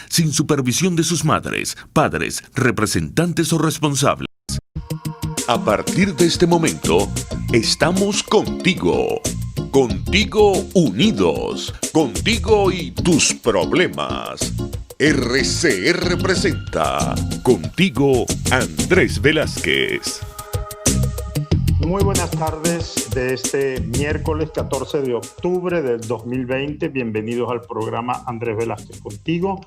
sin supervisión de sus madres, padres, representantes o responsables. A partir de este momento, estamos contigo. Contigo unidos. Contigo y tus problemas. RCR presenta Contigo Andrés Velázquez. Muy buenas tardes de este miércoles 14 de octubre del 2020. Bienvenidos al programa Andrés Velázquez Contigo.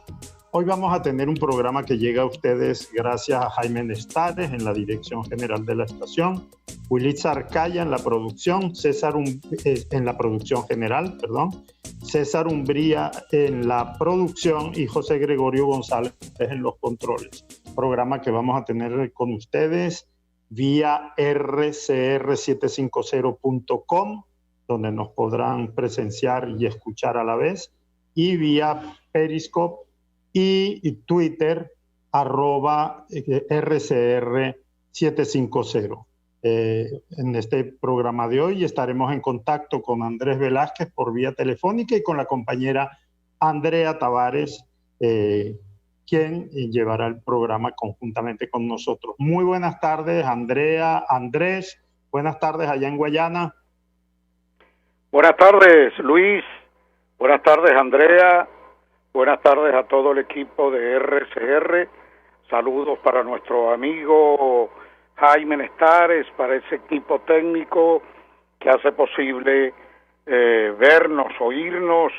Hoy vamos a tener un programa que llega a ustedes gracias a Jaime Nestares en la dirección general de la estación, Wilitza Arcaya en la producción, César Umbría en la producción y José Gregorio González en los controles. Programa que vamos a tener con ustedes vía rcr750.com, donde nos podrán presenciar y escuchar a la vez, y vía Periscope y Twitter, @RCR750. En este programa de hoy estaremos en contacto con Andrés Velázquez por vía telefónica y con la compañera Andrea Tavares, quien llevará el programa conjuntamente con nosotros. Muy buenas tardes, Andrea, Andrés. Buenas tardes allá en Guayana. Buenas tardes, Luis. Buenas tardes, Andrea. Buenas tardes a todo el equipo de RCR. Saludos para nuestro amigo Jaime Nestares, para ese equipo técnico que hace posible vernos, oírnos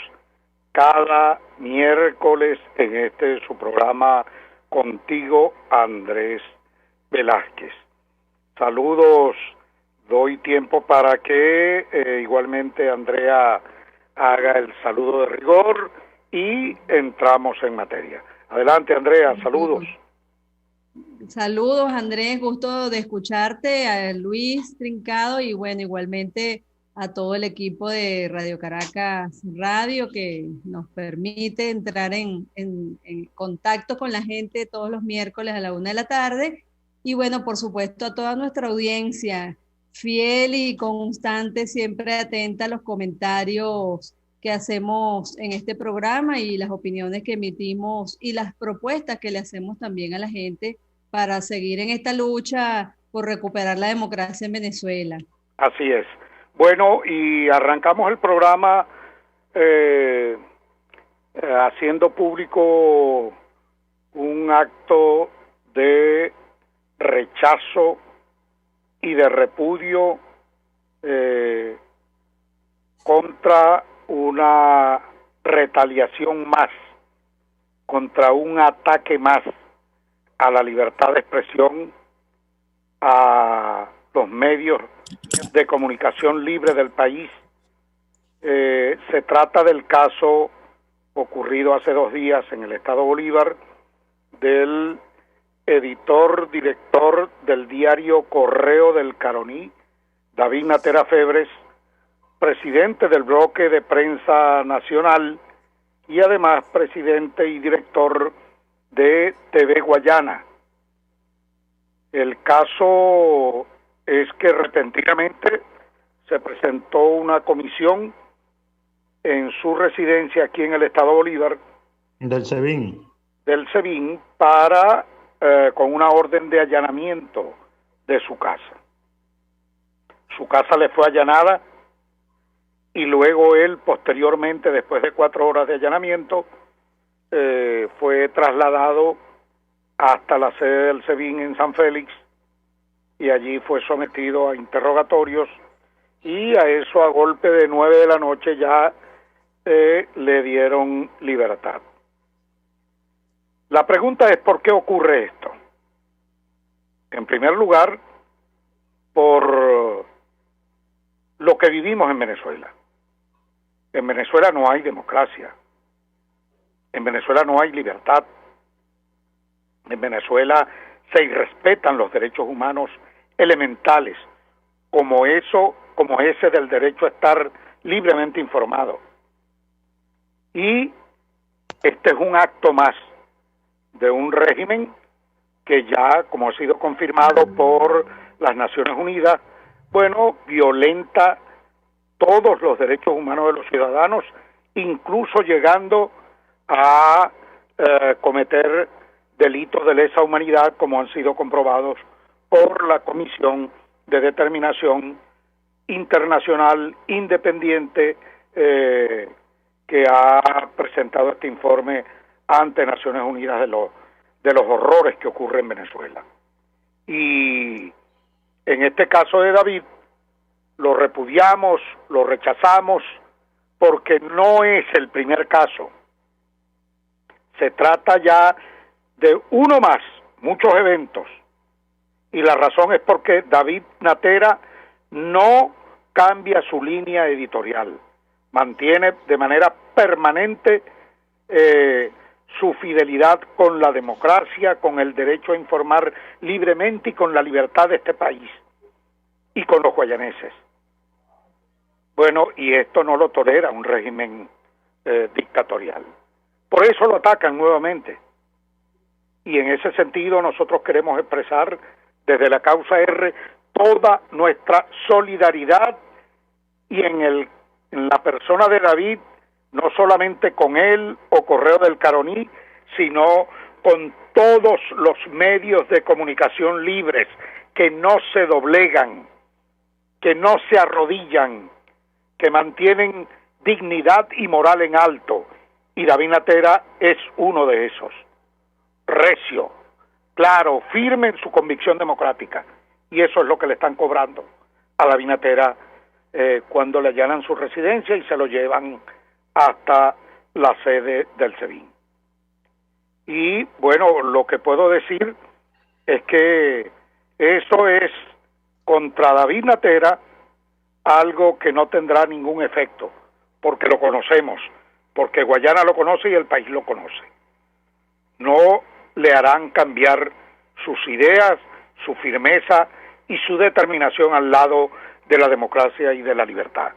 cada miércoles en su programa Contigo Andrés Velázquez. Saludos, doy tiempo para que igualmente Andrea haga el saludo de rigor y entramos en materia. Adelante, Andrea, saludos. Saludos, Andrés, gusto de escucharte, a Luis Trincado y bueno, igualmente a todo el equipo de Radio Caracas Radio que nos permite entrar en contacto con la gente todos los miércoles a la 1 de la tarde y bueno, por supuesto a toda nuestra audiencia fiel y constante, siempre atenta a los comentarios que hacemos en este programa y las opiniones que emitimos y las propuestas que le hacemos también a la gente para seguir en esta lucha por recuperar la democracia en Venezuela. Así es. Bueno, y arrancamos el programa haciendo público un acto de rechazo y de repudio contra una retaliación más, contra un ataque más a la libertad de expresión, a los medios de comunicación libre del país. Se trata del caso ocurrido hace 2 días en el estado Bolívar del director del diario Correo del Caroní, David Natera Febres, presidente del bloque de prensa nacional y además presidente y director de TV Guayana. El caso es que repentinamente se presentó una comisión en su residencia aquí en el estado Bolívar Del SEBIN para con una orden de allanamiento de su casa. Su casa le fue allanada y luego él posteriormente, después de 4 horas de allanamiento, fue trasladado hasta la sede del SEBIN en San Félix y allí fue sometido a interrogatorios y a eso a golpe de 9 de la noche ya le dieron libertad. La pregunta es ¿por qué ocurre esto? En primer lugar, por lo que vivimos en Venezuela. En Venezuela no hay democracia. En Venezuela no hay libertad. En Venezuela se irrespetan los derechos humanos elementales, como ese del derecho a estar libremente informado. Y este es un acto más de un régimen que ya, como ha sido confirmado por las Naciones Unidas, bueno, violenta todos los derechos humanos de los ciudadanos, incluso llegando a cometer delitos de lesa humanidad, como han sido comprobados por la Comisión de Determinación Internacional Independiente que ha presentado este informe ante Naciones Unidas de los horrores que ocurren en Venezuela. Y en este caso de David, lo repudiamos, lo rechazamos, porque no es el primer caso. Se trata ya de uno más, muchos eventos. Y la razón es porque David Natera no cambia su línea editorial. Mantiene de manera permanente su fidelidad con la democracia, con el derecho a informar libremente y con la libertad de este país y con los guayaneses. Bueno, y esto no lo tolera un régimen dictatorial. Por eso lo atacan nuevamente. Y en ese sentido nosotros queremos expresar desde la causa R toda nuestra solidaridad y en la persona de David, no solamente con él o Correo del Caroní, sino con todos los medios de comunicación libres que no se doblegan, que no se arrodillan, que mantienen dignidad y moral en alto. Y David Natera es uno de esos. Recio, claro, firme en su convicción democrática. Y eso es lo que le están cobrando a David Natera cuando le allanan su residencia y se lo llevan hasta la sede del SEBIN. Y bueno, lo que puedo decir es que eso es contra David Natera algo que no tendrá ningún efecto, porque lo conocemos, porque Guayana lo conoce y el país lo conoce. No le harán cambiar sus ideas, su firmeza y su determinación al lado de la democracia y de la libertad.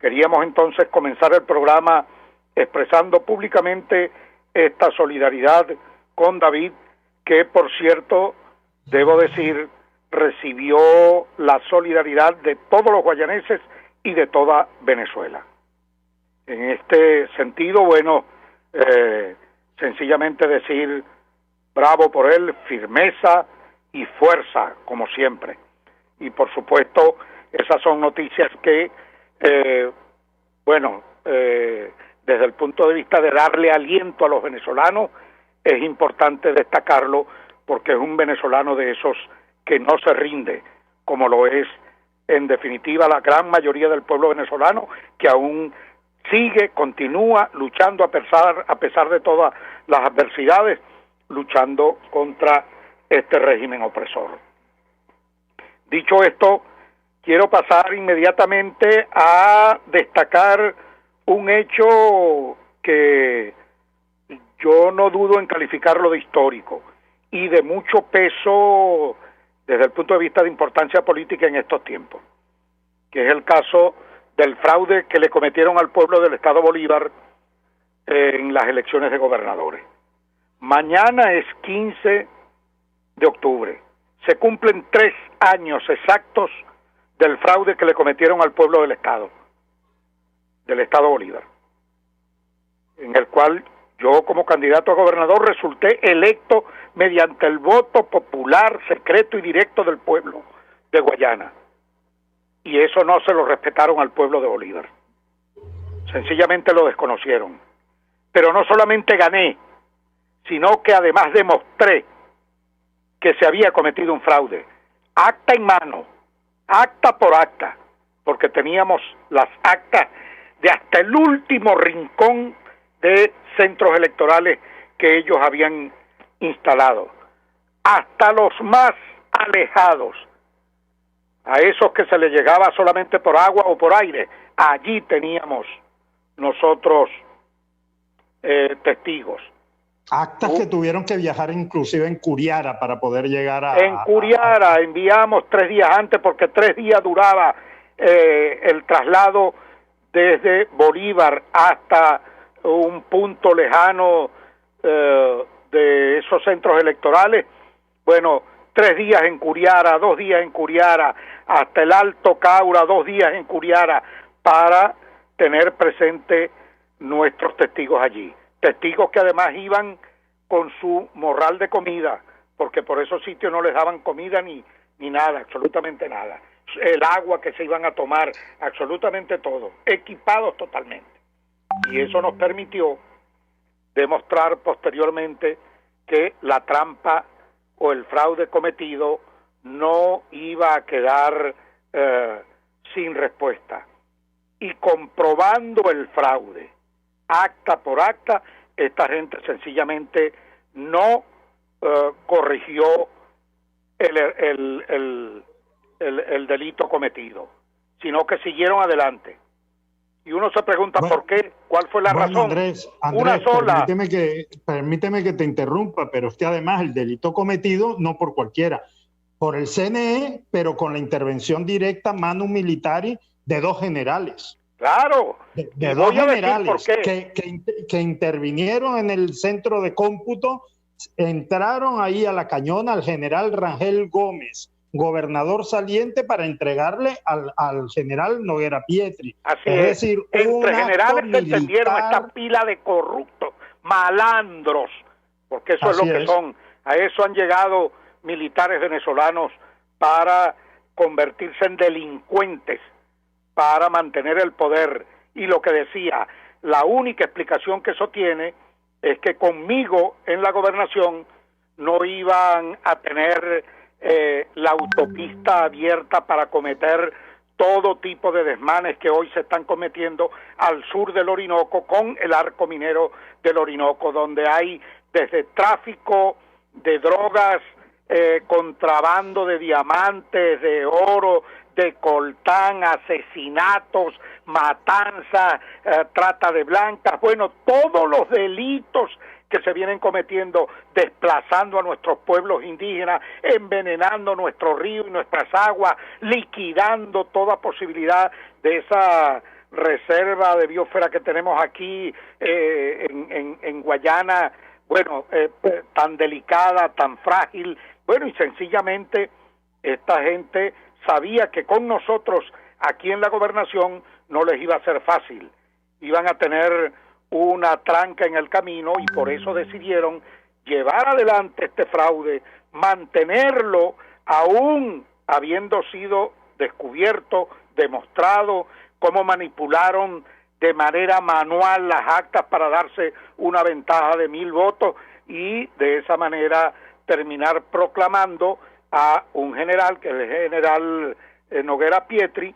Queríamos entonces comenzar el programa expresando públicamente esta solidaridad con David, que por cierto, debo decir, recibió la solidaridad de todos los guayaneses y de toda Venezuela. En este sentido, bueno, sencillamente decir bravo por él, firmeza y fuerza, como siempre. Y por supuesto, esas son noticias que, desde el punto de vista de darle aliento a los venezolanos, es importante destacarlo porque es un venezolano de esos que no se rinde, como lo es en definitiva la gran mayoría del pueblo venezolano, que aún continúa luchando a pesar de todas las adversidades, luchando contra este régimen opresor. Dicho esto, quiero pasar inmediatamente a destacar un hecho que yo no dudo en calificarlo de histórico y de mucho peso desde el punto de vista de importancia política en estos tiempos, que es el caso del fraude que le cometieron al pueblo del Estado Bolívar en las elecciones de gobernadores. Mañana es 15 de octubre. Se cumplen 3 años exactos del fraude que le cometieron al pueblo del Estado Bolívar, en el cual yo como candidato a gobernador resulté electo mediante el voto popular, secreto y directo del pueblo de Guayana. Y eso no se lo respetaron al pueblo de Bolívar. Sencillamente lo desconocieron. Pero no solamente gané, sino que además demostré que se había cometido un fraude. Acta en mano, acta por acta, porque teníamos las actas de hasta el último rincón de centros electorales que ellos habían instalado, hasta los más alejados, a esos que se les llegaba solamente por agua o por aire. Allí teníamos nosotros testigos. Actas que tuvieron que viajar inclusive en Curiara para poder llegar En Curiara enviamos 3 días antes, porque 3 días duraba el traslado desde Bolívar hasta un punto lejano de esos centros electorales. Bueno, 3 días en Curiara, 2 días en Curiara, hasta el Alto Caura, 2 días en Curiara, para tener presente nuestros testigos allí. Testigos que además iban con su morral de comida, porque por esos sitios no les daban comida ni nada, absolutamente nada. El agua que se iban a tomar, absolutamente todo, equipados totalmente. Y eso nos permitió demostrar posteriormente que la trampa o el fraude cometido no iba a quedar sin respuesta. Y comprobando el fraude, acta por acta, esta gente sencillamente no corrigió el delito cometido, sino que siguieron adelante. Y uno se pregunta por qué, cuál fue la razón. Andrés, una sola. Permíteme que te interrumpa, pero es que además el delito cometido no por cualquiera, por el CNE, pero con la intervención directa manu militari de dos generales. Claro, de dos generales que intervinieron en el centro de cómputo, entraron ahí a la cañona al general Rangel Gómez, gobernador saliente, para entregarle al general Noguera Pietri. Así es decir, entre generales se entendieron esta pila de corruptos, malandros, porque eso es lo que son. A eso han llegado militares venezolanos para convertirse en delincuentes, para mantener el poder. Y lo que decía, la única explicación que eso tiene es que conmigo en la gobernación no iban a tener la autopista abierta para cometer todo tipo de desmanes que hoy se están cometiendo al sur del Orinoco, con el arco minero del Orinoco, donde hay desde tráfico de drogas, contrabando de diamantes, de oro, de coltán, asesinatos, matanzas, trata de blancas, bueno, todos los delitos que se vienen cometiendo, desplazando a nuestros pueblos indígenas, envenenando nuestro río y nuestras aguas, liquidando toda posibilidad de esa reserva de biosfera que tenemos aquí en Guayana, bueno, tan delicada, tan frágil, bueno, y sencillamente esta gente sabía que con nosotros aquí en la gobernación no les iba a ser fácil, iban a tener una tranca en el camino, y por eso decidieron llevar adelante este fraude, mantenerlo aún habiendo sido descubierto, demostrado cómo manipularon de manera manual las actas para darse una ventaja de 1,000 votos, y de esa manera terminar proclamando a un general, que es el general Noguera Pietri,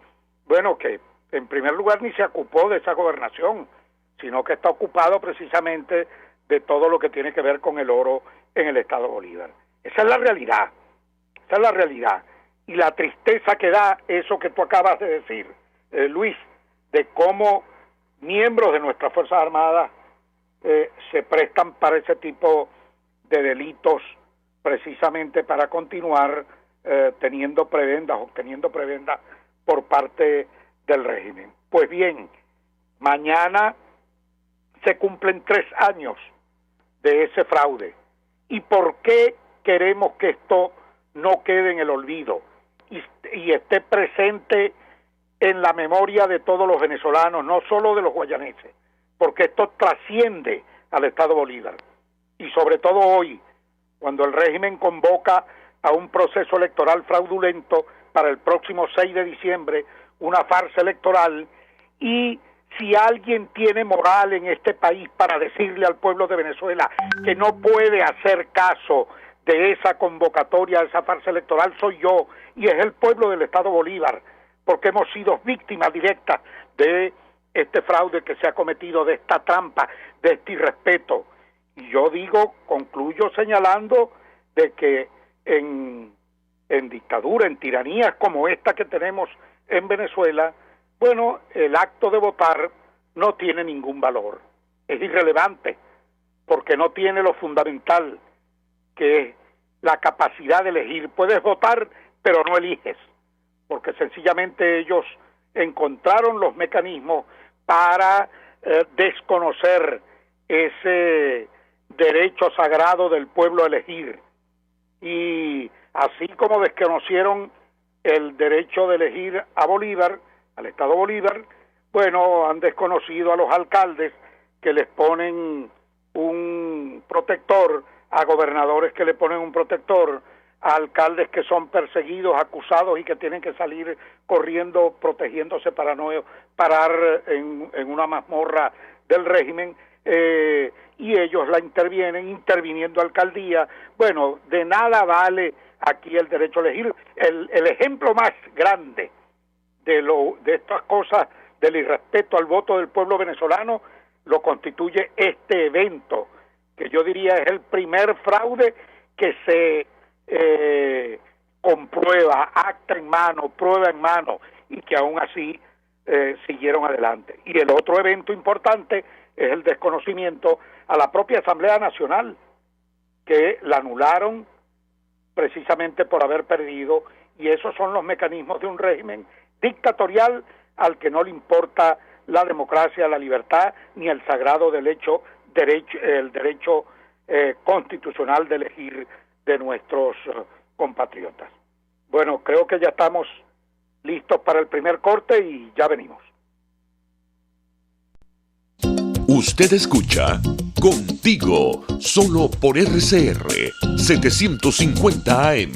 bueno, que en primer lugar ni se ocupó de esa gobernación, sino que está ocupado precisamente de todo lo que tiene que ver con el oro en el estado Bolívar. Esa es la realidad, esa es la realidad. Y la tristeza que da eso que tú acabas de decir, Luis, de cómo miembros de nuestras Fuerzas Armadas se prestan para ese tipo de delitos, precisamente para continuar obteniendo prebendas por parte del régimen. Pues bien, mañana se cumplen 3 años de ese fraude. ¿Y por qué queremos que esto no quede en el olvido y esté presente en la memoria de todos los venezolanos, no solo de los guayaneses? Porque esto trasciende al Estado Bolívar. Y sobre todo hoy, cuando el régimen convoca a un proceso electoral fraudulento para el próximo 6 de diciembre, una farsa electoral, y si alguien tiene moral en este país para decirle al pueblo de Venezuela que no puede hacer caso de esa convocatoria, de esa farsa electoral, soy yo, y es el pueblo del Estado Bolívar, porque hemos sido víctimas directas de este fraude que se ha cometido, de esta trampa, de este irrespeto. Y yo digo, concluyo señalando de que en dictadura, en tiranías como esta que tenemos en Venezuela, bueno, el acto de votar no tiene ningún valor, es irrelevante, porque no tiene lo fundamental, que es la capacidad de elegir. Puedes votar, pero no eliges, porque sencillamente ellos encontraron los mecanismos para desconocer ese derecho sagrado del pueblo a elegir. Y así como desconocieron el derecho de elegir a Bolívar, al Estado Bolívar, bueno, han desconocido a los alcaldes que les ponen un protector, a gobernadores que le ponen un protector, a alcaldes que son perseguidos, acusados y que tienen que salir corriendo, protegiéndose para no parar en una mazmorra del régimen, y ellos la interviniendo alcaldía. Bueno, de nada vale aquí el derecho a elegir. El ejemplo más grande de estas cosas, del irrespeto al voto del pueblo venezolano, lo constituye este evento, que yo diría es el primer fraude que se comprueba, acta en mano, prueba en mano, y que aún así siguieron adelante. Y el otro evento importante es el desconocimiento a la propia Asamblea Nacional, que la anularon precisamente por haber perdido, y esos son los mecanismos de un régimen dictatorial al que no le importa la democracia, la libertad, ni el sagrado derecho constitucional de elegir de nuestros compatriotas. Bueno, creo que ya estamos listos para el primer corte y ya venimos. Usted escucha Contigo, solo por RCR 750 AM.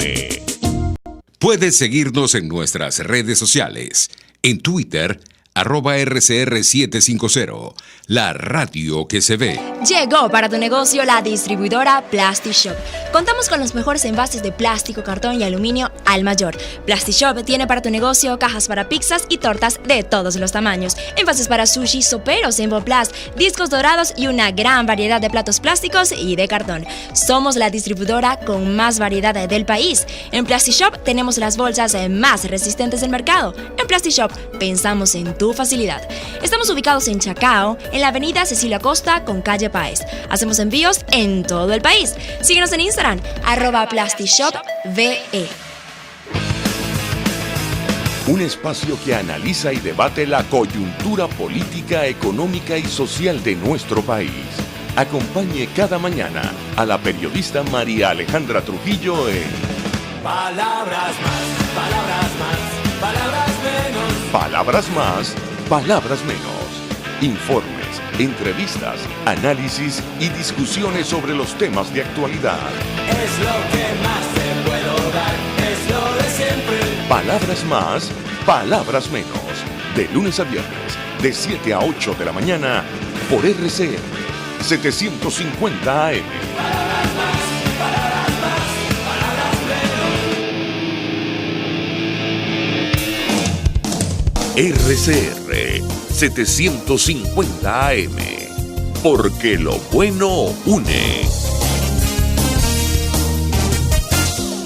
Puedes seguirnos en nuestras redes sociales. En Twitter, @RCR750, la radio que se ve. Llegó para tu negocio la distribuidora PlastiShop. Contamos con los mejores envases de plástico, cartón y aluminio al mayor. PlastiShop tiene para tu negocio cajas para pizzas y tortas de todos los tamaños, envases para sushi, soperos en Boplast, discos dorados y una gran variedad de platos plásticos y de cartón. Somos la distribuidora con más variedad del país. En PlastiShop tenemos las bolsas más resistentes del mercado. En PlastiShop pensamos en tu facilidad. Estamos ubicados en Chacao, en la avenida Cecilia Costa con calle Páez. Hacemos envíos en todo el país. Síguenos en Instagram, @PlastiShopVE. Un espacio que analiza y debate la coyuntura política, económica y social de nuestro país. Acompañe cada mañana a la periodista María Alejandra Trujillo en Palabras más, palabras más, palabras menos. Palabras más, palabras menos. Informes, entrevistas, análisis y discusiones sobre los temas de actualidad. Es lo que más te puedo dar, es lo de siempre. Palabras más, palabras menos. De lunes a viernes, de 7 a 8 de la mañana, por RCR 750 AM. Palabras más, palabras más, palabras menos. RCR 750 AM. Porque lo bueno une.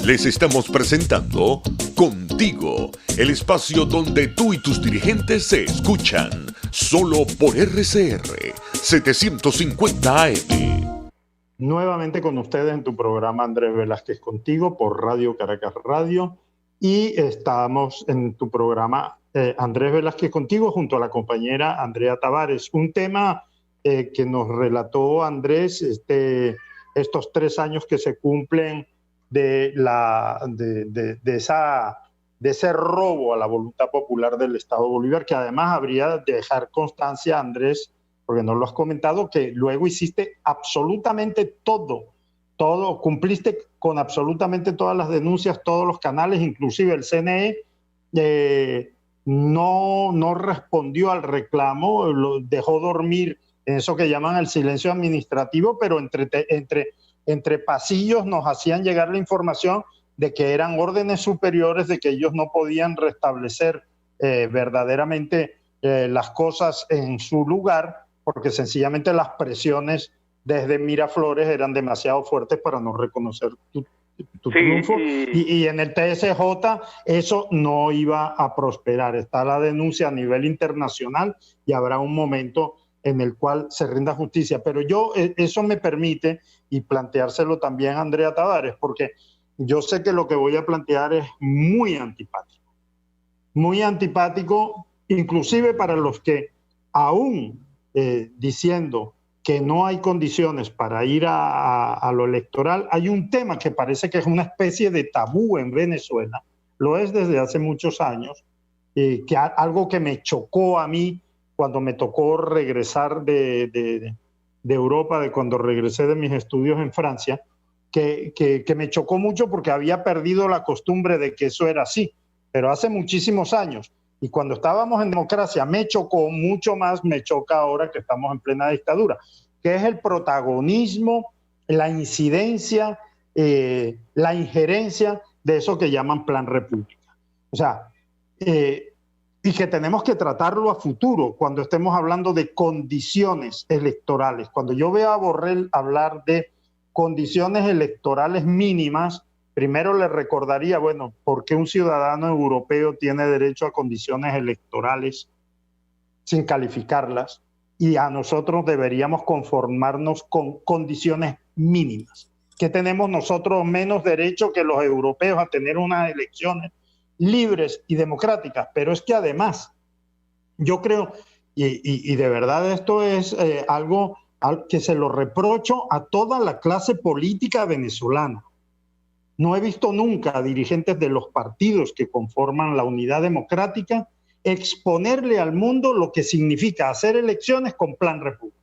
Les estamos presentando Contigo, el espacio donde tú y tus dirigentes se escuchan. Solo por RCR 750 AM. Nuevamente con ustedes en tu programa Andrés Velázquez Contigo por Radio Caracas Radio. Y estamos en tu programa Andrés Velázquez Contigo junto a la compañera Andrea Tavares. Un tema que nos relató Andrés, estos 3 años que se cumplen de ese robo a la voluntad popular del Estado Bolívar, que además habría de dejar constancia, Andrés, porque no lo has comentado, que luego hiciste absolutamente todo, cumpliste con absolutamente todas las denuncias, todos los canales, inclusive el CNE no respondió al reclamo, lo dejó dormir en eso que llaman el silencio administrativo, pero entre pasillos nos hacían llegar la información de que eran órdenes superiores, de que ellos no podían restablecer verdaderamente las cosas en su lugar, porque sencillamente las presiones desde Miraflores eran demasiado fuertes para no reconocer tu triunfo. Y en el TSJ eso no iba a prosperar. Está la denuncia a nivel internacional y habrá un momento en el cual se rinda justicia. Pero eso me permite y planteárselo también a Andrea Tavares, porque yo sé que lo que voy a plantear es muy antipático, inclusive para los que aún diciendo que no hay condiciones para ir a lo electoral, hay un tema que parece que es una especie de tabú en Venezuela, lo es desde hace muchos años, que algo que me chocó a mí cuando me tocó regresar de de Europa, de cuando regresé de mis estudios en Francia, que me chocó mucho porque había perdido la costumbre de que eso era así, pero hace muchísimos años. Y cuando estábamos en democracia me chocó mucho más, me choca ahora que estamos en plena dictadura, que es el protagonismo, la incidencia, la injerencia de eso que llaman Plan República. O sea, y que tenemos que tratarlo a futuro cuando estemos hablando de condiciones electorales. Cuando yo veo a Borrell hablar de condiciones electorales mínimas, primero le recordaría, bueno, ¿por qué un ciudadano europeo tiene derecho a condiciones electorales sin calificarlas? Y a nosotros deberíamos conformarnos con condiciones mínimas. ¿Qué tenemos nosotros menos derecho que los europeos a tener unas elecciones libres y democráticas? Pero es que además, yo creo, y de verdad esto es algo que se lo reprocho a toda la clase política venezolana. No he visto nunca a dirigentes de los partidos que conforman la Unidad Democrática exponerle al mundo lo que significa hacer elecciones con Plan República.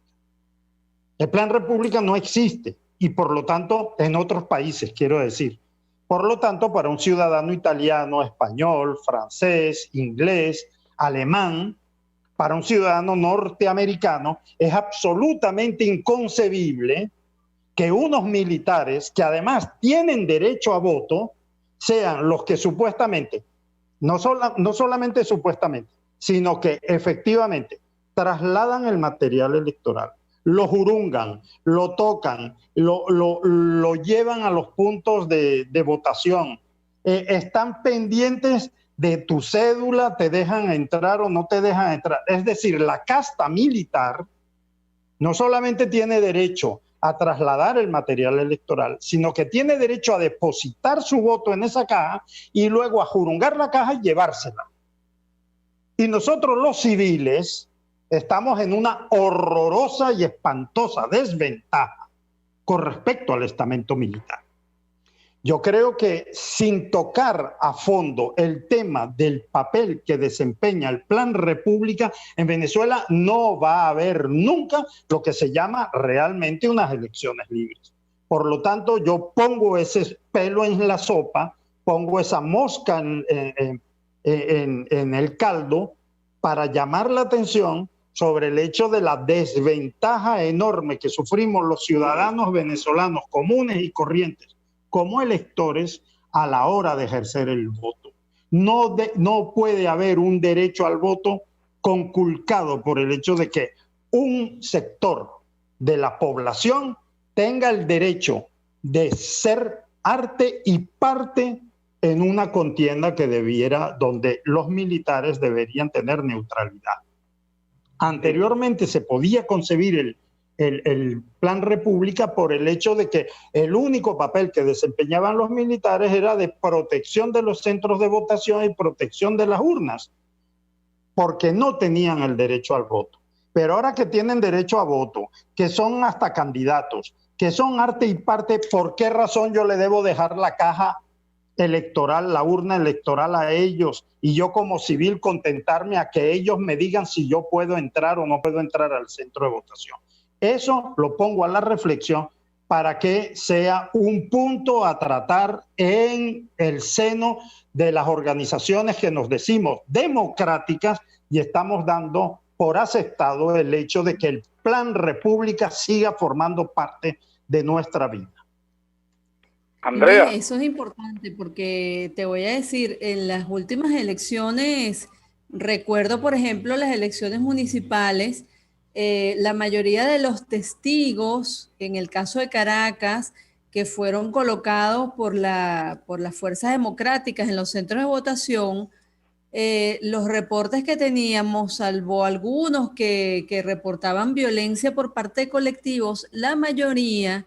El Plan República no existe y por lo tanto en otros países, quiero decir. Por lo tanto, para un ciudadano italiano, español, francés, inglés, alemán, para un ciudadano norteamericano, es absolutamente inconcebible que unos militares, que además tienen derecho a voto, sean los que supuestamente, no solamente supuestamente, sino que efectivamente trasladan el material electoral, lo jurungan, lo tocan, lo llevan a los puntos de votación, están pendientes de tu cédula, te dejan entrar o no te dejan entrar. Es decir, la casta militar no solamente tiene derecho a trasladar el material electoral, sino que tiene derecho a depositar su voto en esa caja y luego a jurungar la caja y llevársela. Y nosotros los civiles estamos en una horrorosa y espantosa desventaja con respecto al estamento militar. Yo creo que sin tocar a fondo el tema del papel que desempeña el Plan República, en Venezuela no va a haber nunca lo que se llama realmente unas elecciones libres. Por lo tanto, yo pongo ese pelo en la sopa, pongo esa mosca en el caldo para llamar la atención sobre el hecho de la desventaja enorme que sufrimos los ciudadanos venezolanos comunes y corrientes como electores a la hora de ejercer el voto. No puede haber un derecho al voto conculcado por el hecho de que un sector de la población tenga el derecho de ser arte y parte en una contienda donde los militares deberían tener neutralidad. Anteriormente se podía concebir el Plan República por el hecho de que el único papel que desempeñaban los militares era de protección de los centros de votación y protección de las urnas, porque no tenían el derecho al voto. Pero ahora que tienen derecho a voto, que son hasta candidatos, que son arte y parte, ¿por qué razón yo le debo dejar la caja electoral, la urna electoral a ellos y yo como civil contentarme a que ellos me digan si yo puedo entrar o no puedo entrar al centro de votación? Eso lo pongo a la reflexión para que sea un punto a tratar en el seno de las organizaciones que nos decimos democráticas y estamos dando por aceptado el hecho de que el Plan República siga formando parte de nuestra vida. Andrea. Eso es importante porque te voy a decir, en las últimas elecciones, recuerdo por ejemplo las elecciones municipales, la mayoría de los testigos, en el caso de Caracas, que fueron colocados por las fuerzas democráticas en los centros de votación, los reportes que teníamos, salvo algunos que reportaban violencia por parte de colectivos, la mayoría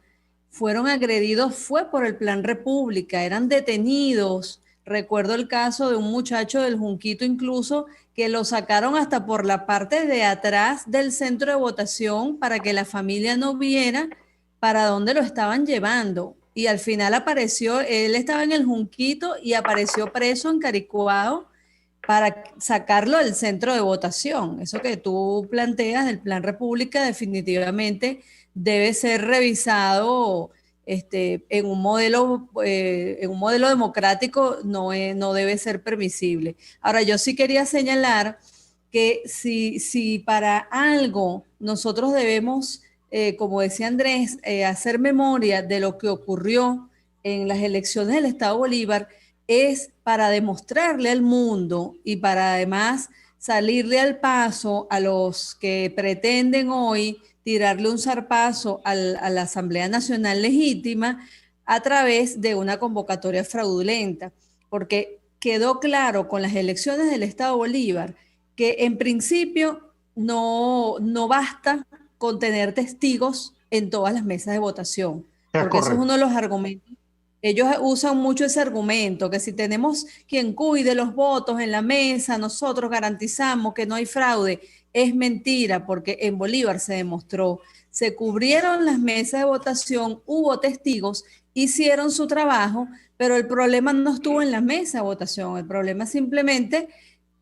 fueron agredidos fue por el Plan República, eran detenidos. Recuerdo el caso de un muchacho del Junquito incluso que lo sacaron hasta por la parte de atrás del centro de votación para que la familia no viera para dónde lo estaban llevando. Y al final apareció, él estaba en el Junquito y apareció preso en Caricuao para sacarlo del centro de votación. Eso que tú planteas del Plan República definitivamente debe ser revisado en un modelo democrático, no debe ser permisible. Ahora, yo sí quería señalar que si para algo nosotros debemos, como decía Andrés, hacer memoria de lo que ocurrió en las elecciones del Estado Bolívar, es para demostrarle al mundo y para además salirle al paso a los que pretenden hoy tirarle un zarpazo a la Asamblea Nacional Legítima a través de una convocatoria fraudulenta, porque quedó claro con las elecciones del Estado Bolívar que en principio no basta con tener testigos en todas las mesas de votación, porque eso es uno de los argumentos. Ellos usan mucho ese argumento, que si tenemos quien cuide los votos en la mesa, nosotros garantizamos que no hay fraude. Es mentira, porque en Bolívar se demostró, se cubrieron las mesas de votación, hubo testigos, hicieron su trabajo, pero el problema no estuvo en la mesa de votación, el problema simplemente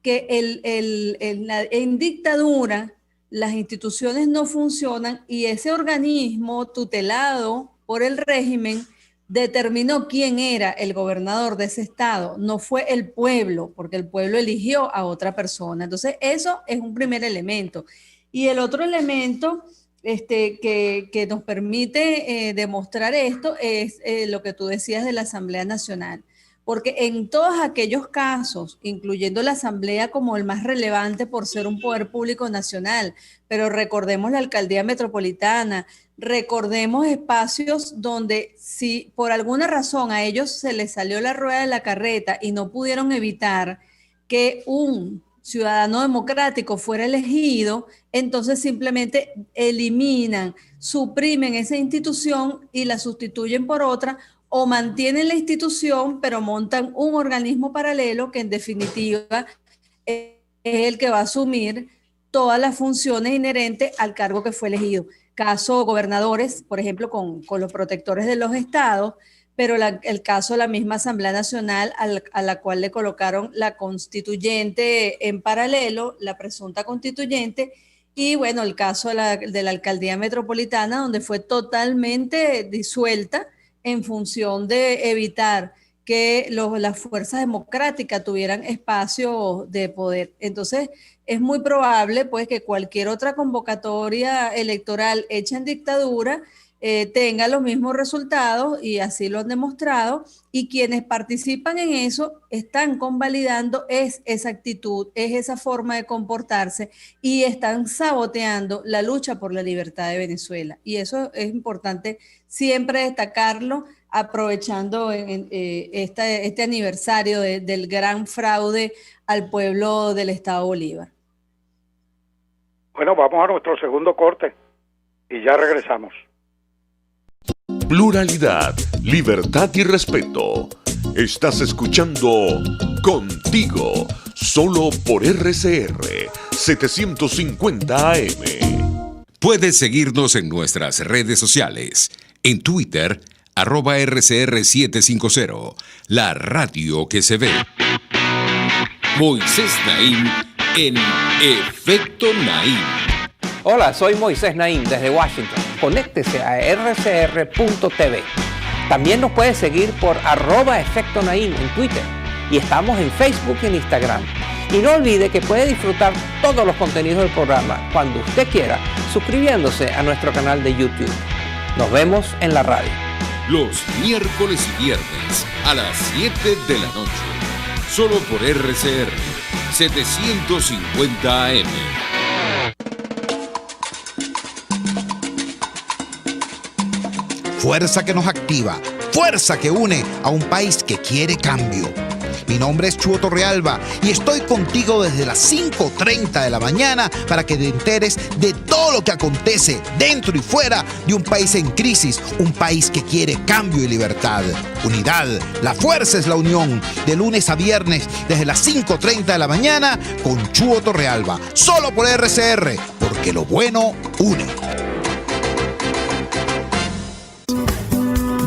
que en dictadura las instituciones no funcionan y ese organismo tutelado por el régimen determinó quién era el gobernador de ese estado, no fue el pueblo, porque el pueblo eligió a otra persona. Entonces, eso es un primer elemento. Y el otro elemento que nos permite demostrar esto es lo que tú decías de la Asamblea Nacional. Porque en todos aquellos casos, incluyendo la Asamblea como el más relevante por ser un poder público nacional, pero recordemos la Alcaldía Metropolitana, recordemos espacios donde si por alguna razón a ellos se les salió la rueda de la carreta y no pudieron evitar que un ciudadano democrático fuera elegido, entonces simplemente eliminan, suprimen esa institución y la sustituyen por otra, o mantienen la institución, pero montan un organismo paralelo que en definitiva es el que va a asumir todas las funciones inherentes al cargo que fue elegido. Caso gobernadores, por ejemplo, con los protectores de los estados, pero el caso de la misma Asamblea Nacional a la cual le colocaron la constituyente en paralelo, la presunta constituyente, y bueno, el caso de la Alcaldía Metropolitana, donde fue totalmente disuelta en función de evitar que las fuerzas democráticas tuvieran espacio de poder. Entonces, es muy probable pues que cualquier otra convocatoria electoral hecha en dictadura tenga los mismos resultados, y así lo han demostrado, y quienes participan en eso están convalidando esa actitud, es esa forma de comportarse, y están saboteando la lucha por la libertad de Venezuela. Y eso es importante siempre destacarlo, aprovechando este aniversario del gran fraude al pueblo del Estado Bolívar. Bueno, vamos a nuestro segundo corte y ya regresamos. Pluralidad, libertad y respeto. Estás escuchando Contigo, solo por RCR 750 AM. Puedes seguirnos en nuestras redes sociales. En Twitter, @RCR750, la radio que se ve. Moisés Naim en Efecto Naim. Hola, soy Moisés Naim desde Washington. Conéctese a rcr.tv. También nos puede seguir por @Efecto Naim en Twitter. Y estamos en Facebook y en Instagram. Y no olvide que puede disfrutar todos los contenidos del programa cuando usted quiera, suscribiéndose a nuestro canal de YouTube. Nos vemos en la radio. Los miércoles y viernes a las 7 de la noche. Solo por RCR 750 AM. Fuerza que nos activa, fuerza que une a un país que quiere cambio. Mi nombre es Chuo Torrealba y estoy contigo desde las 5:30 de la mañana para que te enteres de todo lo que acontece dentro y fuera de un país en crisis, un país que quiere cambio y libertad. Unidad, la fuerza es la unión, de lunes a viernes desde las 5:30 de la mañana con Chuo Torrealba, solo por RCR, porque lo bueno une.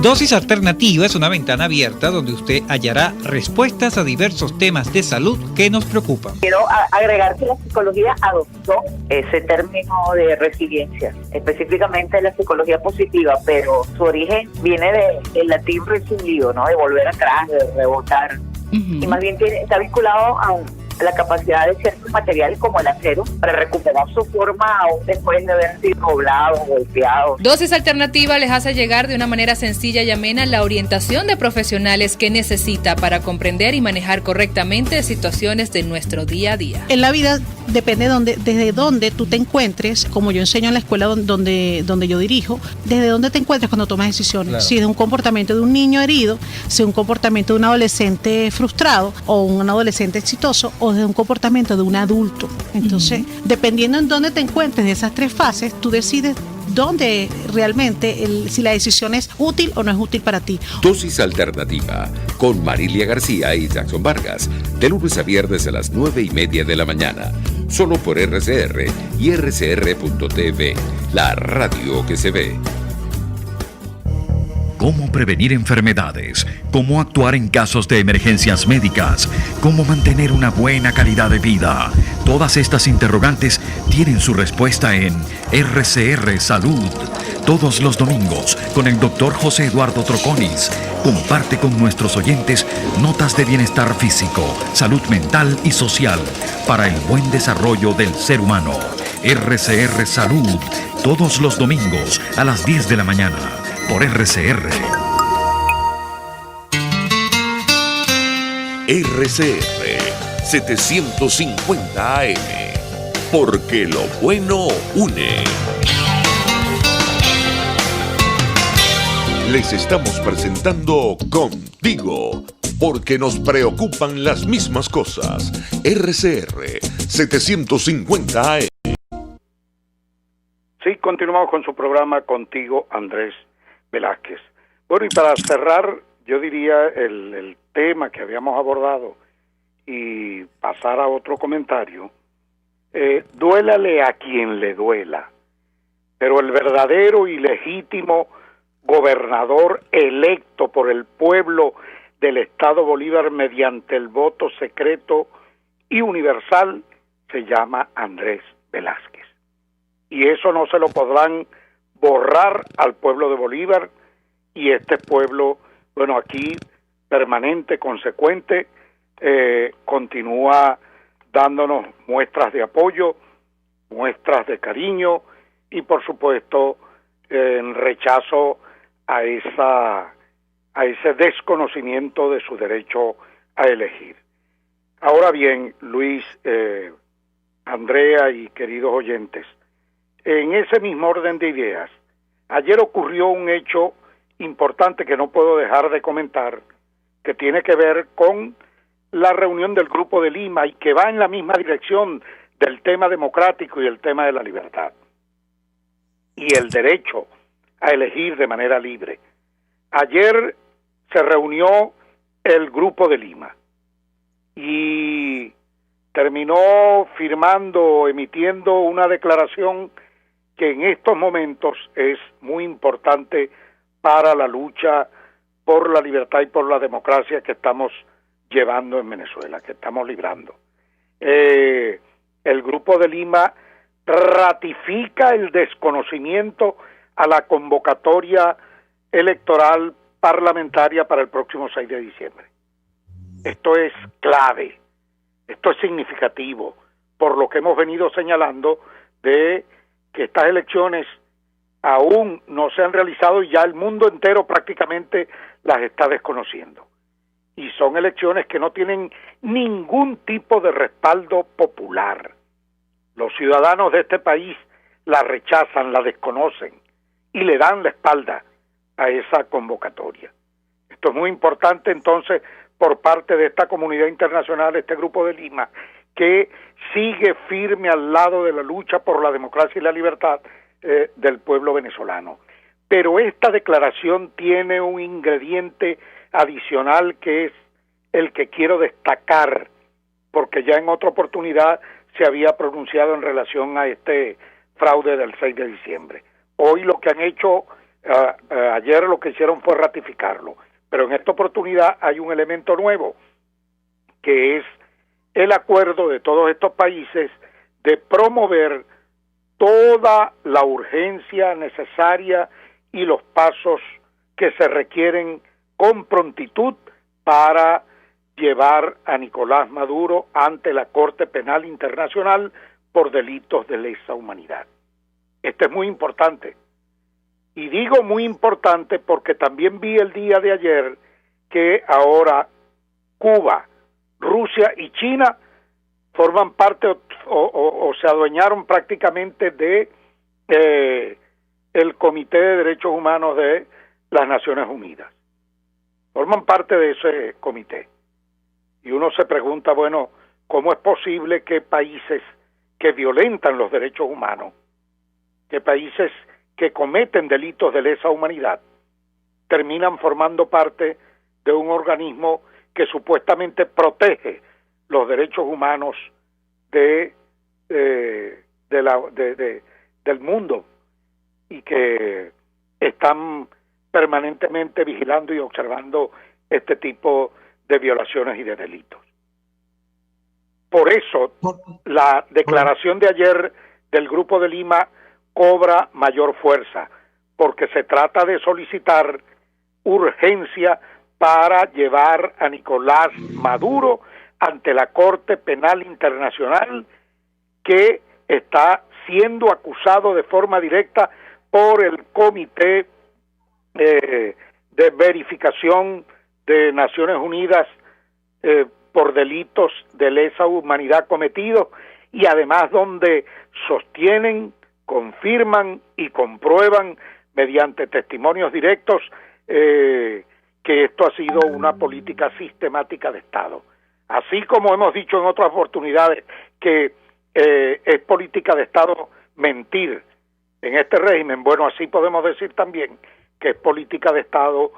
Dosis Alternativa es una ventana abierta donde usted hallará respuestas a diversos temas de salud que nos preocupan. Quiero agregar que la psicología adoptó ese término de resiliencia, específicamente la psicología positiva, pero su origen viene del latín resilio, ¿no? De volver atrás, de rebotar. Y más bien está vinculado a la capacidad de ciertos materiales como el acero para recuperar su forma aún después de haber sido doblados, golpeados. Dosis Alternativa les hace llegar de una manera sencilla y amena la orientación de profesionales que necesita para comprender y manejar correctamente situaciones de nuestro día a día. En la vida depende desde dónde tú te encuentres, como yo enseño en la escuela donde yo dirijo, desde dónde te encuentres cuando tomas decisiones. Claro. Si es un comportamiento de un niño herido, si es un comportamiento de un adolescente frustrado o un adolescente exitoso, o de un comportamiento de un adulto. Entonces, dependiendo en dónde te encuentres de esas tres fases, tú decides dónde realmente, si la decisión es útil o no es útil para ti. Dosis Alternativa, con Marilia García y Jackson Vargas, de lunes a viernes a las 9:30 de la mañana, solo por RCR y RCR.tv, la radio que se ve. Cómo prevenir enfermedades, cómo actuar en casos de emergencias médicas, cómo mantener una buena calidad de vida. Todas estas interrogantes tienen su respuesta en RCR Salud. Todos los domingos, con el Dr. José Eduardo Troconis, comparte con nuestros oyentes notas de bienestar físico, salud mental y social para el buen desarrollo del ser humano. RCR Salud, todos los domingos a las 10 de la mañana. Por RCR. RCR 750 AM, porque lo bueno une. Les estamos presentando Contigo, porque nos preocupan las mismas cosas. RCR 750 AM. Sí, continuamos con su programa Contigo, Andrés Velázquez. Bueno, y para cerrar, yo diría el tema que habíamos abordado y pasar a otro comentario, duélale a quien le duela, pero el verdadero y legítimo gobernador electo por el pueblo del Estado Bolívar mediante el voto secreto y universal se llama Andrés Velázquez. Y eso no se lo podrán borrar al pueblo de Bolívar, y este pueblo, bueno, aquí permanente, consecuente, continúa dándonos muestras de apoyo, muestras de cariño y por supuesto en rechazo a ese desconocimiento de su derecho a elegir. Ahora bien, Luis, Andrea y queridos oyentes, en ese mismo orden de ideas, ayer ocurrió un hecho importante que no puedo dejar de comentar, que tiene que ver con la reunión del Grupo de Lima y que va en la misma dirección del tema democrático y el tema de la libertad y el derecho a elegir de manera libre. Ayer se reunió el Grupo de Lima y terminó emitiendo una declaración que en estos momentos es muy importante para la lucha por la libertad y por la democracia que estamos llevando en Venezuela, que estamos librando. El Grupo de Lima ratifica el desconocimiento a la convocatoria electoral parlamentaria para el próximo 6 de diciembre. Esto es clave, esto es significativo, por lo que hemos venido señalando de que estas elecciones aún no se han realizado y ya el mundo entero prácticamente las está desconociendo. Y son elecciones que no tienen ningún tipo de respaldo popular. Los ciudadanos de este país la rechazan, la desconocen y le dan la espalda a esa convocatoria. Esto es muy importante entonces por parte de esta comunidad internacional, este Grupo de Lima, que sigue firme al lado de la lucha por la democracia y la libertad del pueblo venezolano. Pero esta declaración tiene un ingrediente adicional que es el que quiero destacar, porque ya en otra oportunidad se había pronunciado en relación a este fraude del 6 de diciembre. Hoy lo que han hecho Ayer lo que hicieron fue ratificarlo, pero en esta oportunidad hay un elemento nuevo, que es el acuerdo de todos estos países de promover toda la urgencia necesaria y los pasos que se requieren con prontitud para llevar a Nicolás Maduro ante la Corte Penal Internacional por delitos de lesa humanidad. Esto es muy importante. Y digo muy importante porque también vi el día de ayer que ahora Cuba, Rusia y China forman parte o se adueñaron prácticamente de el Comité de Derechos Humanos de las Naciones Unidas. Forman parte de ese comité. Y uno se pregunta, bueno, ¿cómo es posible que países que violentan los derechos humanos, que países que cometen delitos de lesa humanidad, terminan formando parte de un organismo que supuestamente protege los derechos humanos del mundo y que están permanentemente vigilando y observando este tipo de violaciones y de delitos? Por eso la declaración de ayer del Grupo de Lima cobra mayor fuerza, porque se trata de solicitar urgencia para llevar a Nicolás Maduro ante la Corte Penal Internacional, que está siendo acusado de forma directa por el Comité de Verificación de Naciones Unidas por delitos de lesa humanidad cometidos, y además donde sostienen, confirman y comprueban mediante testimonios directos que esto ha sido una política sistemática de Estado. Así como hemos dicho en otras oportunidades que es política de Estado mentir en este régimen, bueno, así podemos decir también que es política de Estado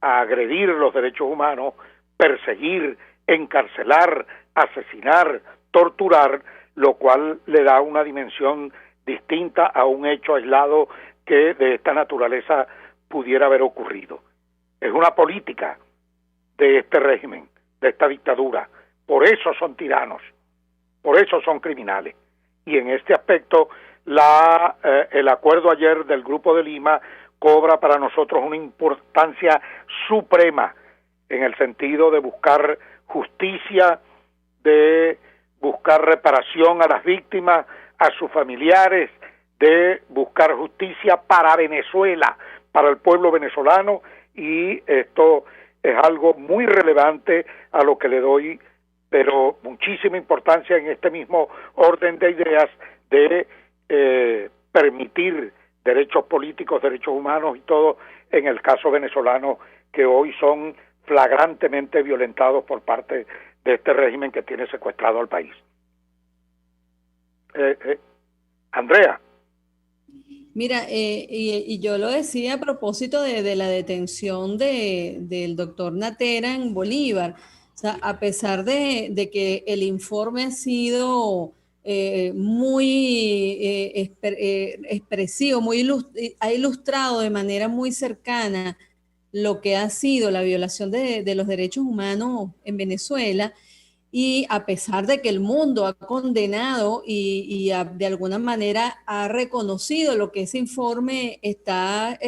agredir los derechos humanos, perseguir, encarcelar, asesinar, torturar, lo cual le da una dimensión distinta a un hecho aislado que de esta naturaleza pudiera haber ocurrido. Es una política de este régimen, de esta dictadura. Por eso son tiranos, por eso son criminales. Y en este aspecto el acuerdo ayer del Grupo de Lima cobra para nosotros una importancia suprema en el sentido de buscar justicia, de buscar reparación a las víctimas, a sus familiares, de buscar justicia para Venezuela, para el pueblo venezolano, y esto es algo muy relevante a lo que le doy, pero muchísima importancia en este mismo orden de ideas de permitir derechos políticos, derechos humanos y todo en el caso venezolano, que hoy son flagrantemente violentados por parte de este régimen que tiene secuestrado al país. Andrea. Mira, y yo lo decía a propósito de la detención del doctor Natera en Bolívar. O sea, a pesar de que el informe ha sido muy expresivo, ha ilustrado de manera muy cercana lo que ha sido la violación de los derechos humanos en Venezuela, y a pesar de que el mundo ha condenado y de alguna manera ha reconocido lo que ese informe está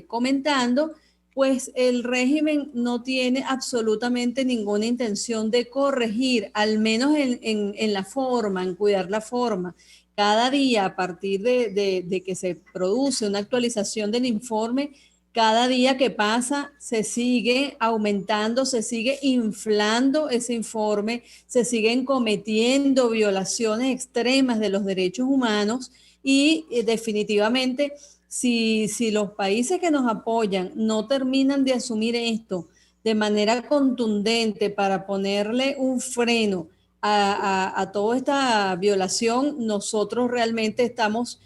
comentando, pues el régimen no tiene absolutamente ninguna intención de corregir, al menos en la forma, en cuidar la forma. Cada día, a partir de que se produce una actualización del informe, cada día que pasa se sigue aumentando, se sigue inflando ese informe, se siguen cometiendo violaciones extremas de los derechos humanos, y definitivamente si los países que nos apoyan no terminan de asumir esto de manera contundente para ponerle un freno a toda esta violación, nosotros realmente estamos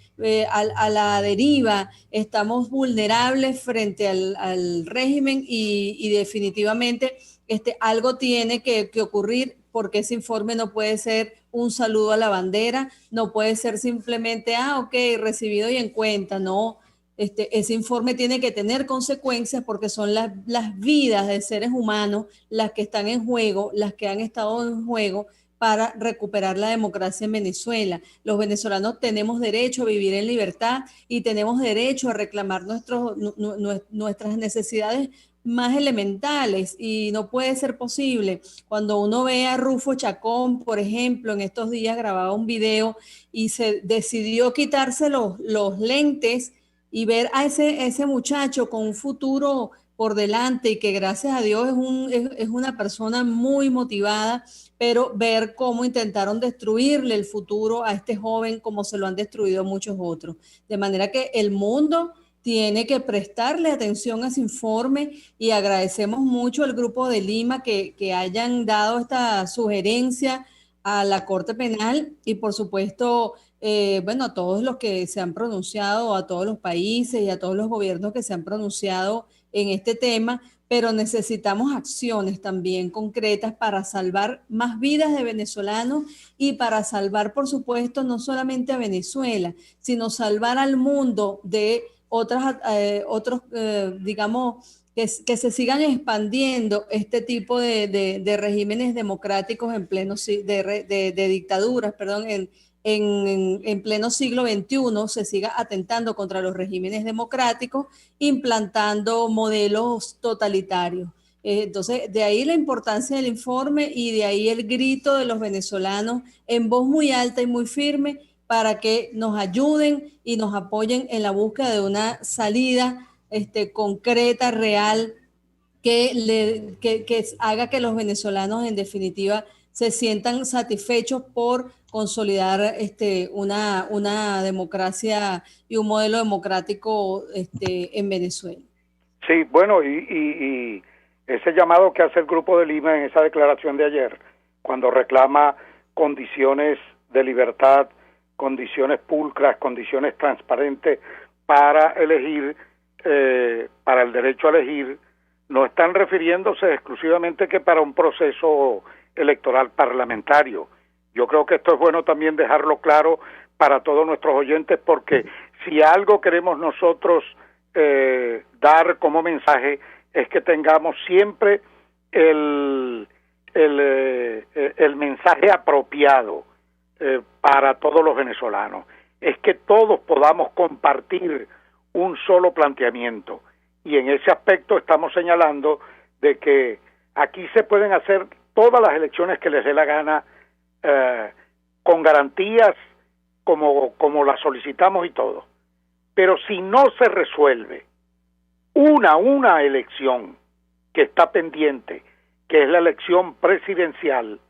a la deriva, estamos vulnerables frente al régimen, y definitivamente algo tiene que ocurrir, porque ese informe no puede ser un saludo a la bandera, no puede ser simplemente, ok, recibido y en cuenta, no. ese informe tiene que tener consecuencias porque son las vidas de seres humanos las que están en juego, las que han estado en juego para recuperar la democracia en Venezuela. Los venezolanos tenemos derecho a vivir en libertad y tenemos derecho a reclamar nuestras necesidades más elementales, y no puede ser posible. Cuando uno ve a Rufo Chacón, por ejemplo, en estos días grababa un video y se decidió quitarse los lentes y ver a ese muchacho con un futuro por delante y que gracias a Dios es una persona muy motivada, pero ver cómo intentaron destruirle el futuro a este joven como se lo han destruido muchos otros. De manera que el mundo tiene que prestarle atención a ese informe, y agradecemos mucho al Grupo de Lima que hayan dado esta sugerencia a la Corte Penal, y por supuesto, a todos los que se han pronunciado, a todos los países y a todos los gobiernos que se han pronunciado en este tema, pero necesitamos acciones también concretas para salvar más vidas de venezolanos y para salvar, por supuesto, no solamente a Venezuela, sino salvar al mundo de digamos, que se sigan expandiendo este tipo de regímenes democráticos en pleno de dictaduras, perdón, en pleno siglo XXI, se siga atentando contra los regímenes democráticos, implantando modelos totalitarios. Entonces, de ahí la importancia del informe y de ahí el grito de los venezolanos en voz muy alta y muy firme para que nos ayuden y nos apoyen en la búsqueda de una salida concreta, real, que haga que los venezolanos en definitiva se sientan satisfechos por consolidar una democracia y un modelo democrático en Venezuela. Sí, bueno, y ese llamado que hace el Grupo de Lima en esa declaración de ayer, cuando reclama condiciones de libertad, condiciones pulcras, condiciones transparentes para elegir, para el derecho a elegir, no están refiriéndose exclusivamente que para un proceso electoral parlamentario. Yo creo que esto es bueno también dejarlo claro para todos nuestros oyentes, porque si algo queremos nosotros dar como mensaje es que tengamos siempre el mensaje apropiado para todos los venezolanos, es que todos podamos compartir un solo planteamiento, y en ese aspecto estamos señalando de que aquí se pueden hacer todas las elecciones que les dé la gana, con garantías como las solicitamos y todo, pero si no se resuelve una elección que está pendiente, que es la elección presidencial,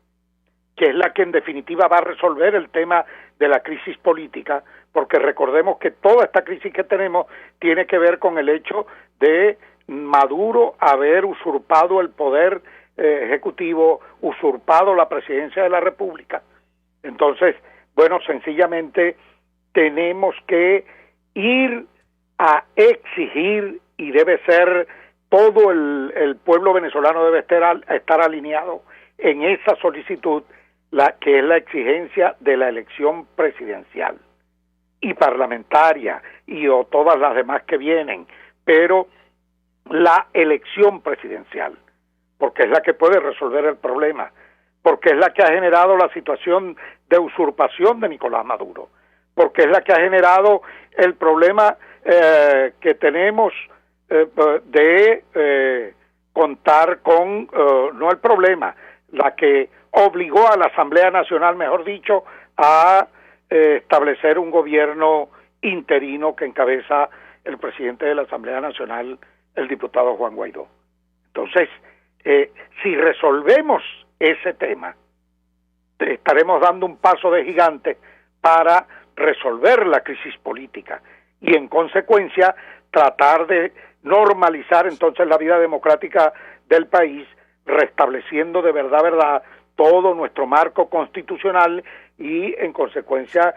que es la que en definitiva va a resolver el tema de la crisis política, porque recordemos que toda esta crisis que tenemos tiene que ver con el hecho de Maduro haber usurpado el poder ejecutivo, usurpado la presidencia de la República. Entonces, bueno, sencillamente tenemos que ir a exigir, y debe ser todo el pueblo venezolano debe estar alineado en esa solicitud, que es la exigencia de la elección presidencial y parlamentaria o todas las demás que vienen, pero la elección presidencial, porque es la que puede resolver el problema, porque es la que ha generado la situación de usurpación de Nicolás Maduro, porque es la que ha generado el problema que tenemos de contar con, no el problema, la que obligó a la Asamblea Nacional, mejor dicho, a establecer un gobierno interino que encabeza el presidente de la Asamblea Nacional, el diputado Juan Guaidó. Entonces, si resolvemos ese tema, estaremos dando un paso de gigante para resolver la crisis política y, en consecuencia, tratar de normalizar entonces la vida democrática del país, restableciendo de verdad todo nuestro marco constitucional y, en consecuencia,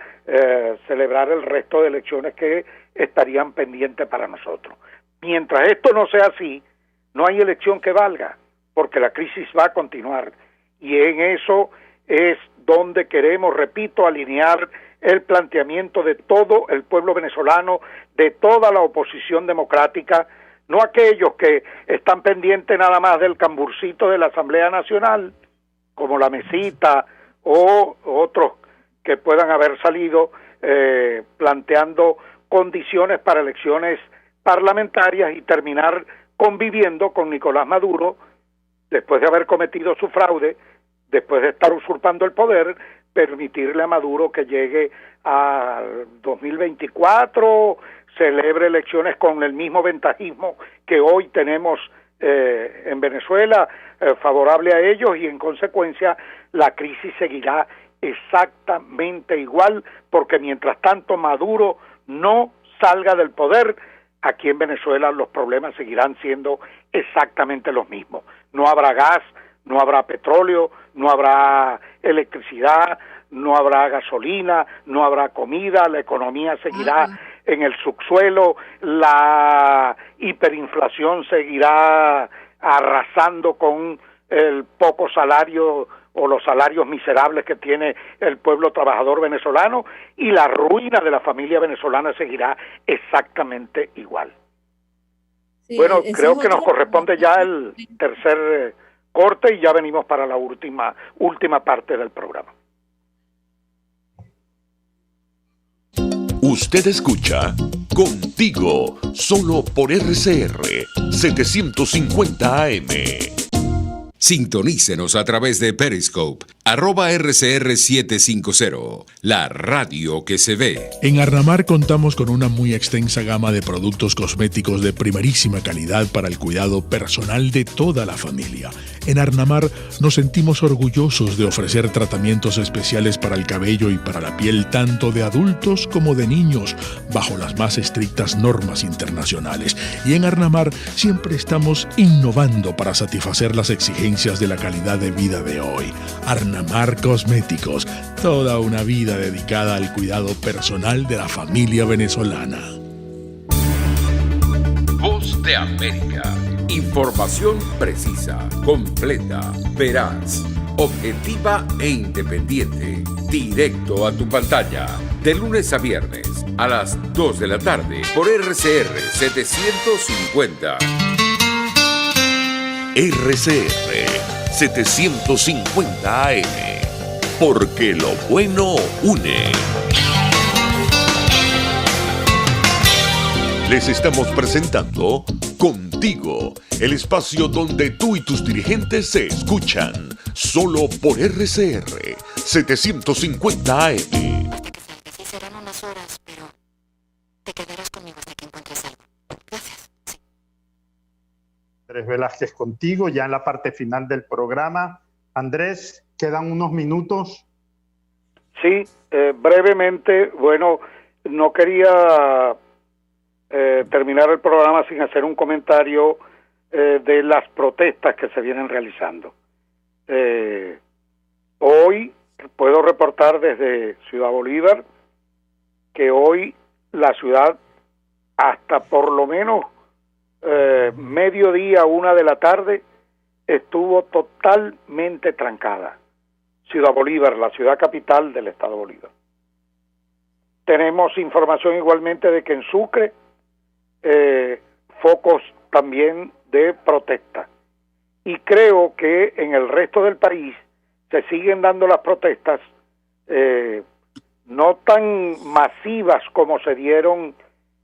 celebrar el resto de elecciones que estarían pendientes para nosotros. Mientras esto no sea así, no hay elección que valga, porque la crisis va a continuar, y en eso es donde queremos, repito, alinear el planteamiento de todo el pueblo venezolano, de toda la oposición democrática, no aquellos que están pendientes nada más del camburcito de la Asamblea Nacional, como la Mesita o otros que puedan haber salido planteando condiciones para elecciones parlamentarias y terminar conviviendo con Nicolás Maduro después de haber cometido su fraude, después de estar usurpando el poder, permitirle a Maduro que llegue al 2024, celebre elecciones con el mismo ventajismo que hoy tenemos en Venezuela, favorable a ellos, y en consecuencia la crisis seguirá exactamente igual, porque mientras tanto Maduro no salga del poder, aquí en Venezuela los problemas seguirán siendo exactamente los mismos. No habrá gas, no habrá petróleo, no habrá electricidad, no habrá gasolina, no habrá comida, la economía seguirá en el subsuelo, la hiperinflación seguirá arrasando con el poco salario o los salarios miserables que tiene el pueblo trabajador venezolano, y la ruina de la familia venezolana seguirá exactamente igual. Sí, bueno, creo que nos corresponde ya el tercer corte y ya venimos para la última parte del programa. Usted escucha Contigo, solo por RCR 750 AM. Sintonícenos a través de Periscope, @RCR750, la radio que se ve. En Arnamar contamos con una muy extensa gama de productos cosméticos de primerísima calidad para el cuidado personal de toda la familia. En Arnamar nos sentimos orgullosos de ofrecer tratamientos especiales para el cabello y para la piel, tanto de adultos como de niños, bajo las más estrictas normas internacionales. Y en Arnamar siempre estamos innovando para satisfacer las exigencias de la calidad de vida de hoy. Arnamar Cosméticos, toda una vida dedicada al cuidado personal de la familia venezolana. Voz de América. Información precisa, completa, veraz, objetiva e independiente. Directo a tu pantalla. De lunes a viernes a las 2 de la tarde por RCR 750. RCR 750 AM, porque lo bueno une. Les estamos presentando Contigo, el espacio donde tú y tus dirigentes se escuchan, solo por RCR 750 AM. Sí, serán unas horas, pero te quedarás conmigo hasta que encuentres algo. Gracias. Sí. Andrés Velázquez contigo, ya en la parte final del programa. Andrés, quedan unos minutos. Sí, brevemente, bueno, no quería terminar el programa sin hacer un comentario de las protestas que se vienen realizando. Hoy puedo reportar desde Ciudad Bolívar que hoy la ciudad, hasta por lo menos mediodía, 1 de la tarde, estuvo totalmente trancada. Ciudad Bolívar, la ciudad capital del estado Bolívar. Tenemos información igualmente de que en Sucre focos también de protesta. Y creo que en el resto del país se siguen dando las protestas, no tan masivas como se dieron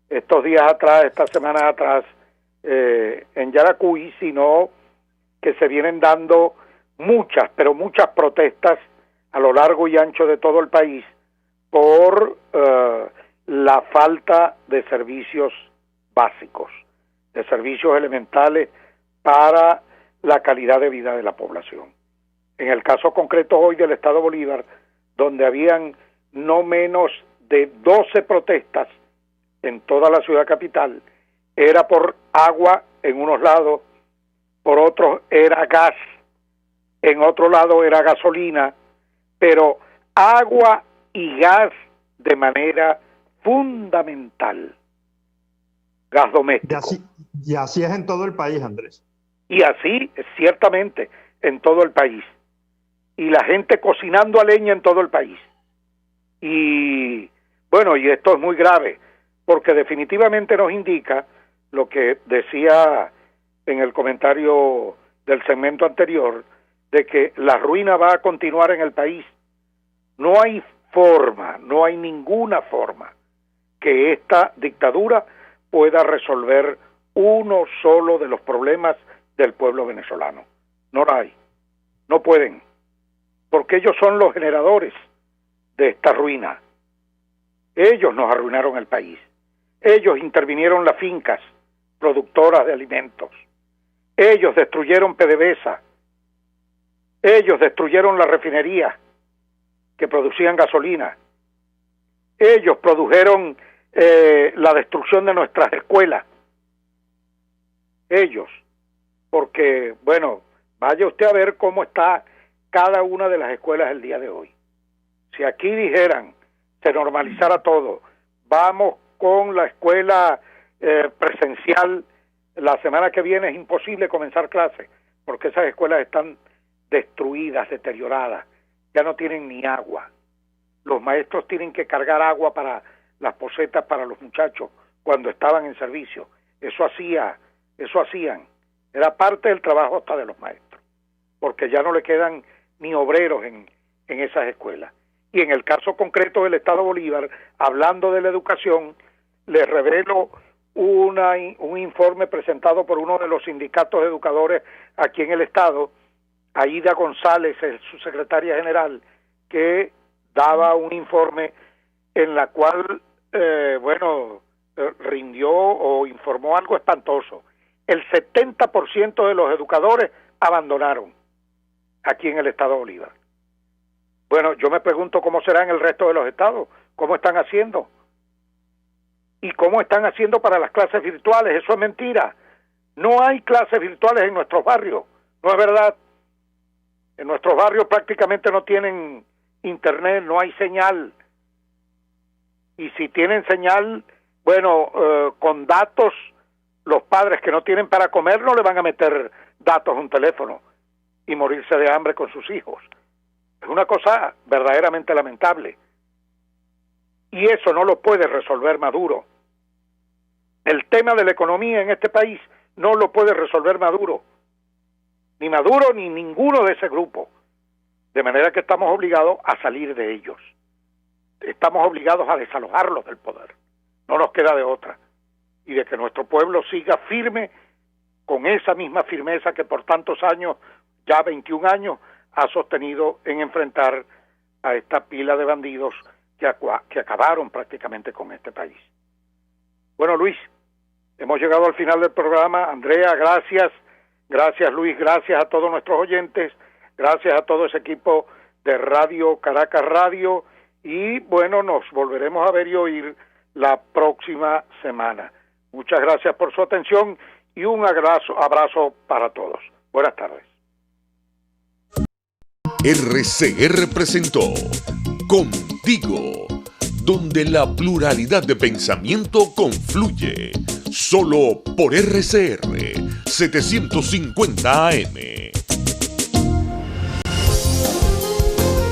estos días atrás, estas semanas atrás, en Yaracuy, sino que se vienen dando muchas, pero muchas protestas a lo largo y ancho de todo el país por la falta de servicios básicos, de servicios elementales para la calidad de vida de la población. En el caso concreto hoy del estado Bolívar, donde habían no menos de 12 protestas en toda la ciudad capital, era por agua en unos lados, por otros era gas, en otro lado era gasolina, pero agua y gas de manera fundamental. Gas doméstico. Y así es en todo el país, Andrés. Y así, ciertamente, en todo el país. Y la gente cocinando a leña en todo el país. Y bueno, y esto es muy grave, porque definitivamente nos indica lo que decía en el comentario del segmento anterior, de que la ruina va a continuar en el país. No hay forma, no hay ninguna forma que esta dictadura pueda resolver uno solo de los problemas del pueblo venezolano. No la hay, no pueden, porque ellos son los generadores de esta ruina. Ellos nos arruinaron el país. Ellos intervinieron las fincas productoras de alimentos. Ellos destruyeron PDVSA. Ellos destruyeron la refinería que producían gasolina. Ellos produjeron la destrucción de nuestras escuelas. Ellos, porque, bueno, vaya usted a ver cómo está cada una de las escuelas el día de hoy. Si aquí dijeran, se normalizara todo, vamos con la escuela presencial, la semana que viene es imposible comenzar clases, porque esas escuelas están destruidas, deterioradas, ya no tienen ni agua. Los maestros tienen que cargar agua para las posetas para los muchachos cuando estaban en servicio. Eso hacían. Era parte del trabajo hasta de los maestros, porque ya no le quedan ni obreros en esas escuelas. Y en el caso concreto del Estado Bolívar, hablando de la educación, les revelo un informe presentado por uno de los sindicatos de educadores aquí en el Estado, Aida González, es su secretaria general, que daba un informe en la cual, rindió o informó algo espantoso. El 70% de los educadores abandonaron aquí en el Estado Bolívar. Bueno, yo me pregunto cómo será en el resto de los estados, cómo están haciendo. ¿Y cómo están haciendo para las clases virtuales? Eso es mentira. No hay clases virtuales en nuestros barrios, no es verdad. En nuestros barrios prácticamente no tienen internet, no hay señal. Y si tienen señal, con datos, los padres que no tienen para comer no le van a meter datos a un teléfono y morirse de hambre con sus hijos. Es una cosa verdaderamente lamentable. Y eso no lo puede resolver Maduro. El tema de la economía en este país no lo puede resolver Maduro. Ni Maduro ni ninguno de ese grupo. De manera que estamos obligados a salir de ellos. Estamos obligados a desalojarlos del poder. No nos queda de otra. Y de que nuestro pueblo siga firme, con esa misma firmeza que por tantos años, ya 21 años, ha sostenido en enfrentar a esta pila de bandidos que acabaron prácticamente con este país. Bueno, Luis, hemos llegado al final del programa. Andrea, gracias. Gracias, Luis. Gracias a todos nuestros oyentes. Gracias a todo ese equipo de Radio Caracas Radio. Y bueno, nos volveremos a ver y oír la próxima semana. Muchas gracias por su atención y un abrazo para todos. Buenas tardes. RCR presentó Contigo, donde la pluralidad de pensamiento confluye. Solo por RCR 750 AM.